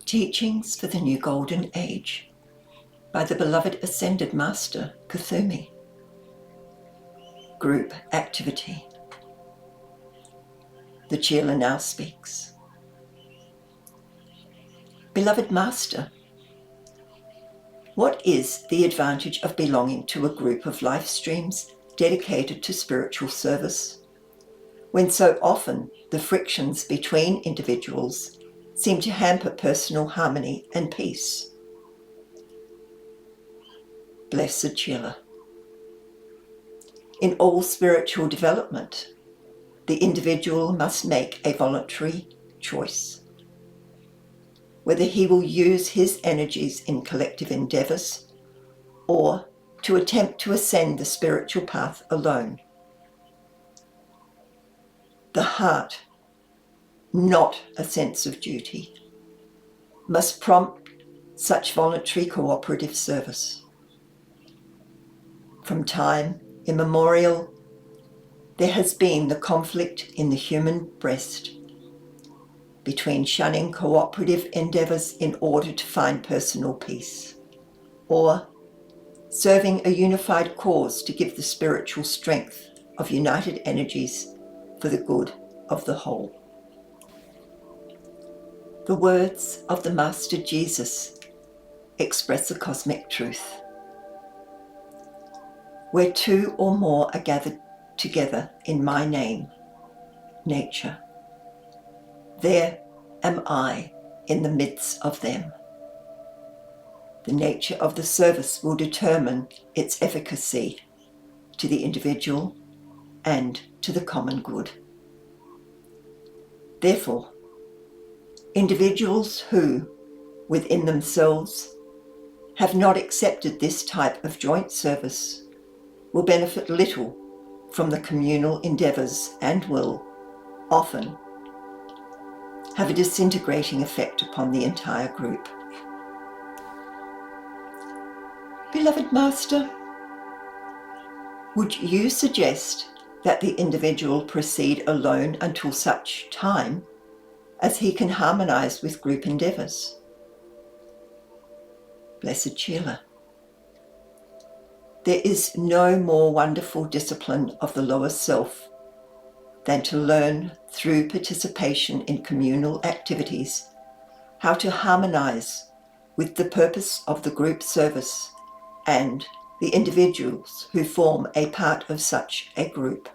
Teachings for the New Golden Age by the beloved Ascended Master, Kuthumi. Group Activity. The Chela now speaks. Beloved Master, what is the advantage of belonging to a group of life streams dedicated to spiritual service, when so often the frictions between individuals seem to hamper personal harmony and peace? Blessed Chela. In all spiritual development, the individual must make a voluntary choice, whether he will use his energies in collective endeavours or to attempt to ascend the spiritual path alone. The heart, not a sense of duty, must prompt such voluntary cooperative service. From time immemorial, there has been the conflict in the human breast between shunning cooperative endeavours in order to find personal peace, or serving a unified cause to give the spiritual strength of united energies for the good of the whole. The words of the Master Jesus express a cosmic truth. Where two or more are gathered together in my name, nature, there am I in the midst of them. The nature of the service will determine its efficacy to the individual and to the common good. Therefore, individuals who, within themselves, have not accepted this type of joint service will benefit little from the communal endeavours and will, often, have a disintegrating effect upon the entire group. Beloved Master, would you suggest that the individual proceed alone until such time as he can harmonise with group endeavours? Blessed Chela. There is no more wonderful discipline of the lower self than to learn through participation in communal activities how to harmonise with the purpose of the group service and the individuals who form a part of such a group.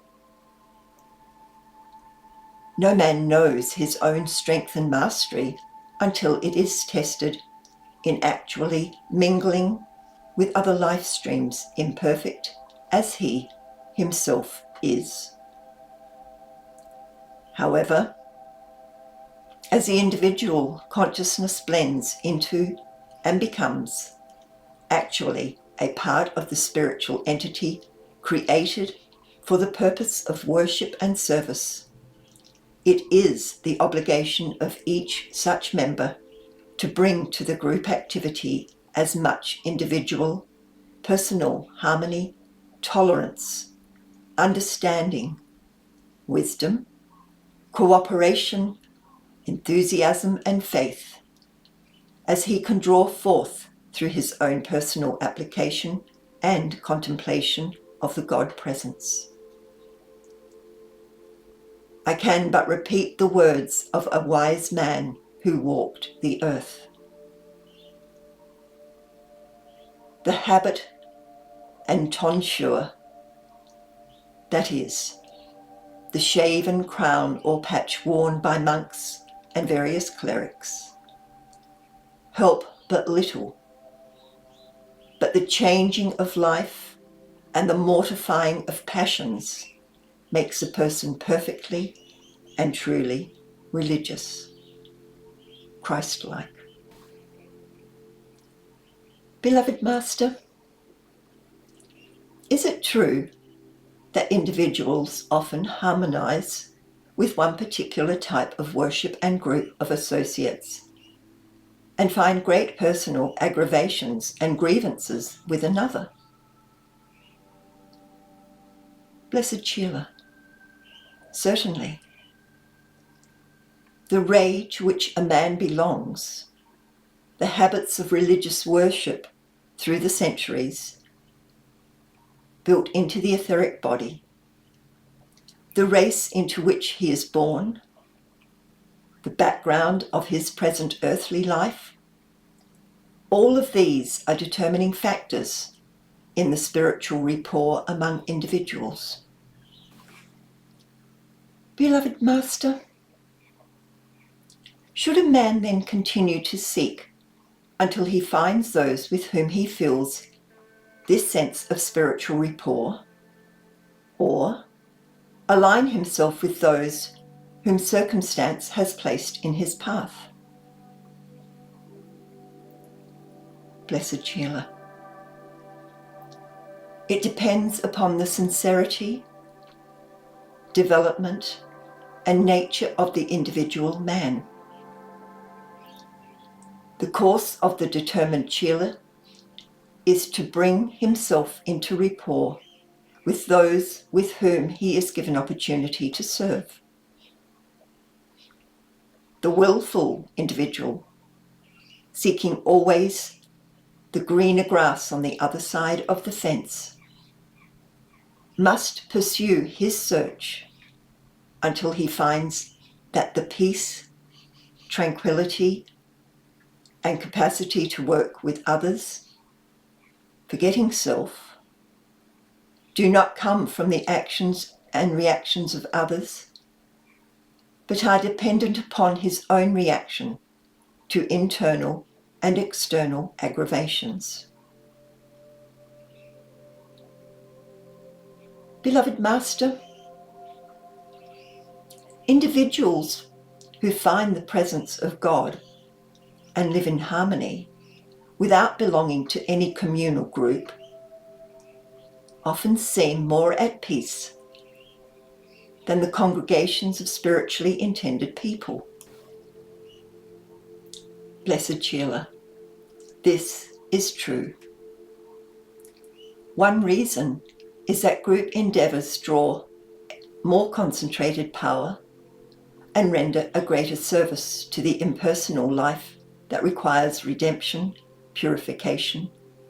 No man knows his own strength and mastery until it is tested in actually mingling with other life streams, imperfect as he himself is. However, as the individual consciousness blends into and becomes actually a part of the spiritual entity created for the purpose of worship and service, it is the obligation of each such member to bring to the group activity as much individual, personal harmony, tolerance, understanding, wisdom, cooperation, enthusiasm and faith as he can draw forth through his own personal application and contemplation of the God presence. I can but repeat the words of a wise man who walked the earth. The habit and tonsure, that is, the shaven crown or patch worn by monks and various clerics, help but little, but the changing of life and the mortifying of passions makes a person perfectly and truly religious, Christ-like. Beloved Master, is it true that individuals often harmonise with one particular type of worship and group of associates and find great personal aggravations and grievances with another? Blessed Chela, certainly. The rage which a man belongs the habits of religious worship through the centuries, built into the etheric body, the race into which he is born, the background of his present earthly life, all of these are determining factors in the spiritual rapport among individuals. Beloved Master, should a man then continue to seek until he finds those with whom he feels this sense of spiritual rapport, or align himself with those whom circumstance has placed in his path? Blessed Sheila, it depends upon the sincerity, development, and nature of the individual man. The course of the determined Sheila is to bring himself into rapport with those with whom he is given opportunity to serve. The willful individual, seeking always the greener grass on the other side of the fence, must pursue his search until he finds that the peace, tranquility, and capacity to work with others, forgetting self, do not come from the actions and reactions of others, but are dependent upon his own reaction to internal and external aggravations. Beloved Master, individuals who find the presence of God and live in harmony without belonging to any communal group often seem more at peace than the congregations of spiritually intended people. Blessed Sheila, this is true. One reason is that group endeavours draw more concentrated power and render a greater service to the impersonal life that requires redemption, purification,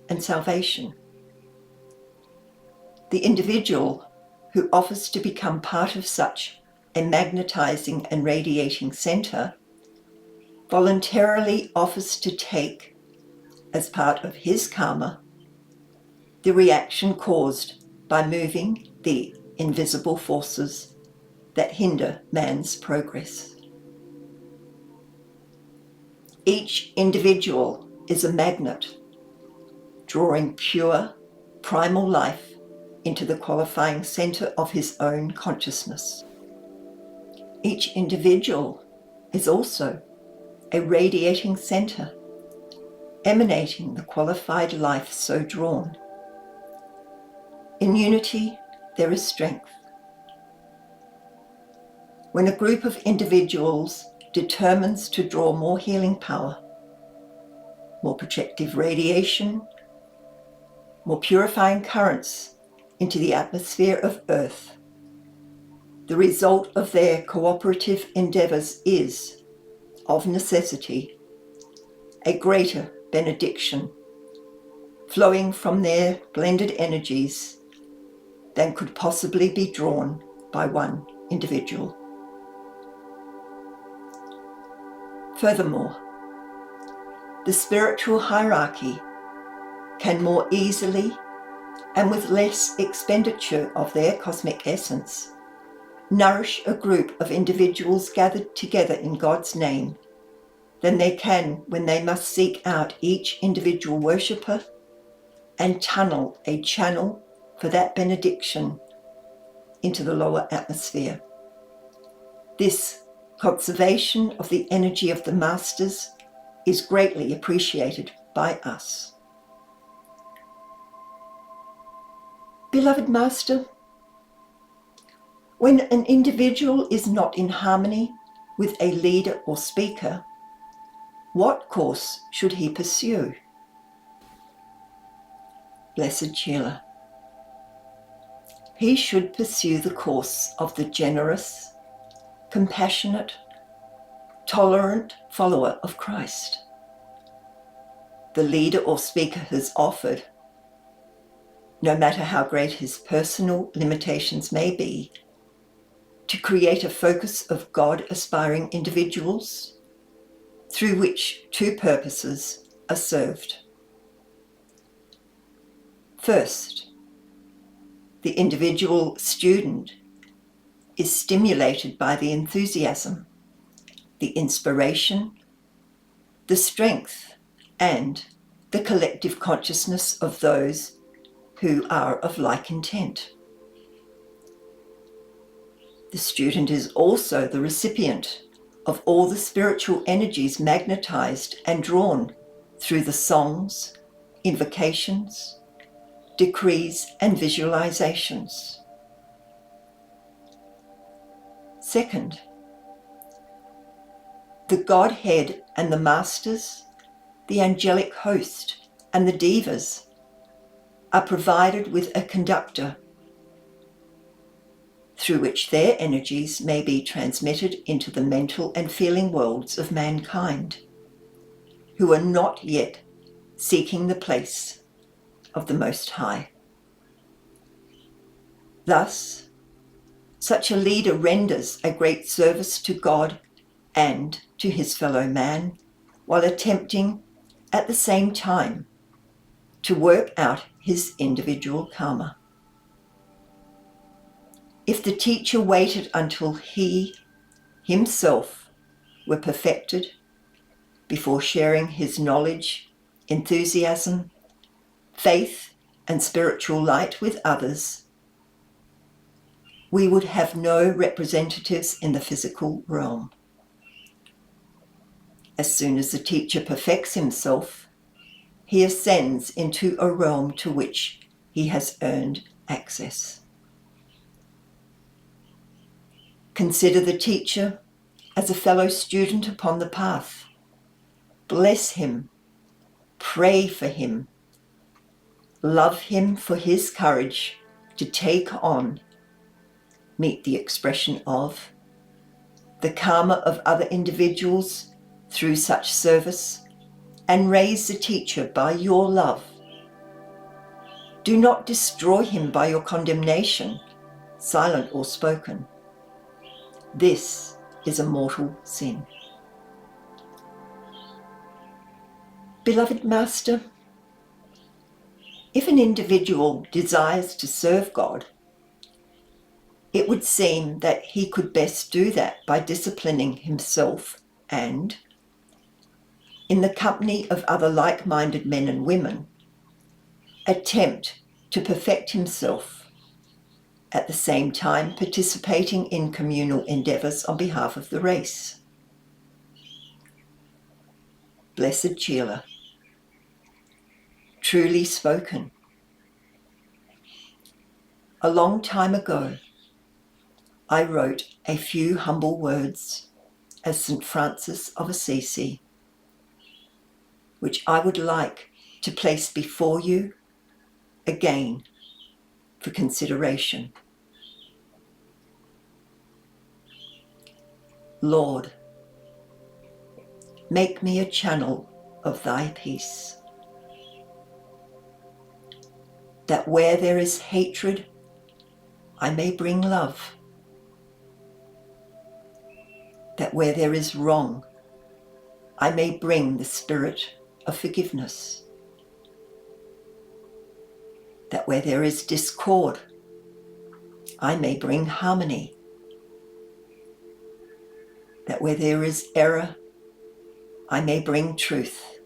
and salvation. The individual who offers to become part of such a magnetizing and radiating center voluntarily offers to take, as part of his karma, the reaction caused by moving the invisible forces that hinder man's progress. Each individual is a magnet, drawing pure, primal life into the qualifying center of his own consciousness. Each individual is also a radiating center, emanating the qualified life so drawn. In unity, there is strength. When a group of individuals determines to draw more healing power, more protective radiation, more purifying currents into the atmosphere of Earth, the result of their cooperative endeavours is, of necessity, a greater benediction flowing from their blended energies than could possibly be drawn by one individual. Furthermore, the spiritual hierarchy can more easily and with less expenditure of their cosmic essence nourish a group of individuals gathered together in God's name than they can when they must seek out each individual worshipper and tunnel a channel for that benediction into the lower atmosphere. This conservation of the energy of the Masters is greatly appreciated by us. Beloved Master, when an individual is not in harmony with a leader or speaker, what course should he pursue? Blessed Sheila, he should pursue the course of the generous, compassionate, tolerant follower of Christ. the leader or speaker has offered, no matter how great his personal limitations may be, to create a focus of God-aspiring individuals through which two purposes are served. First, the individual student is stimulated by the enthusiasm, the inspiration, the strength, and the collective consciousness of those who are of like intent. The student is also the recipient of all the spiritual energies magnetized and drawn through the songs, invocations, decrees, and visualizations. Second, the Godhead and the Masters, the angelic host, and the Devas are provided with a conductor through which their energies may be transmitted into the mental and feeling worlds of mankind, who are not yet seeking the place of the Most High. Thus, such a leader renders a great service to God and to his fellow man, while attempting at the same time to work out his individual karma. If the teacher waited until he himself were perfected before sharing his knowledge, enthusiasm, faith, and spiritual light with others, we would have no representatives in the physical realm. As soon as the teacher perfects himself, he ascends into a realm to which he has earned access. Consider the teacher as a fellow student upon the path. Bless him, pray for him, love him for his courage to take on, meet the expression of, the karma of other individuals through such service, and raise the teacher by your love. Do not destroy him by your condemnation, silent or spoken. This is a mortal sin. Beloved Master, if an individual desires to serve God, it would seem that he could best do that by disciplining himself and, in the company of other like-minded men and women, attempt to perfect himself, at the same time participating in communal endeavors on behalf of the race. Blessed Sheila, truly spoken. A long time ago, I wrote a few humble words as St. Francis of Assisi, which I would like to place before you again for consideration. Lord, make me a channel of thy peace, that where there is hatred, I may bring love, that where there is wrong, I may bring the spirit of forgiveness, that where there is discord, I may bring harmony, that where there is error, I may bring truth,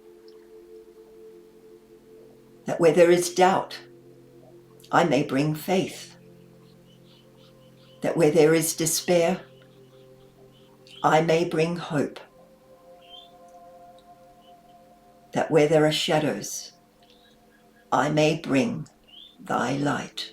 that where there is doubt, I may bring faith, that where there is despair, I may bring hope, that where there are shadows, I may bring thy light.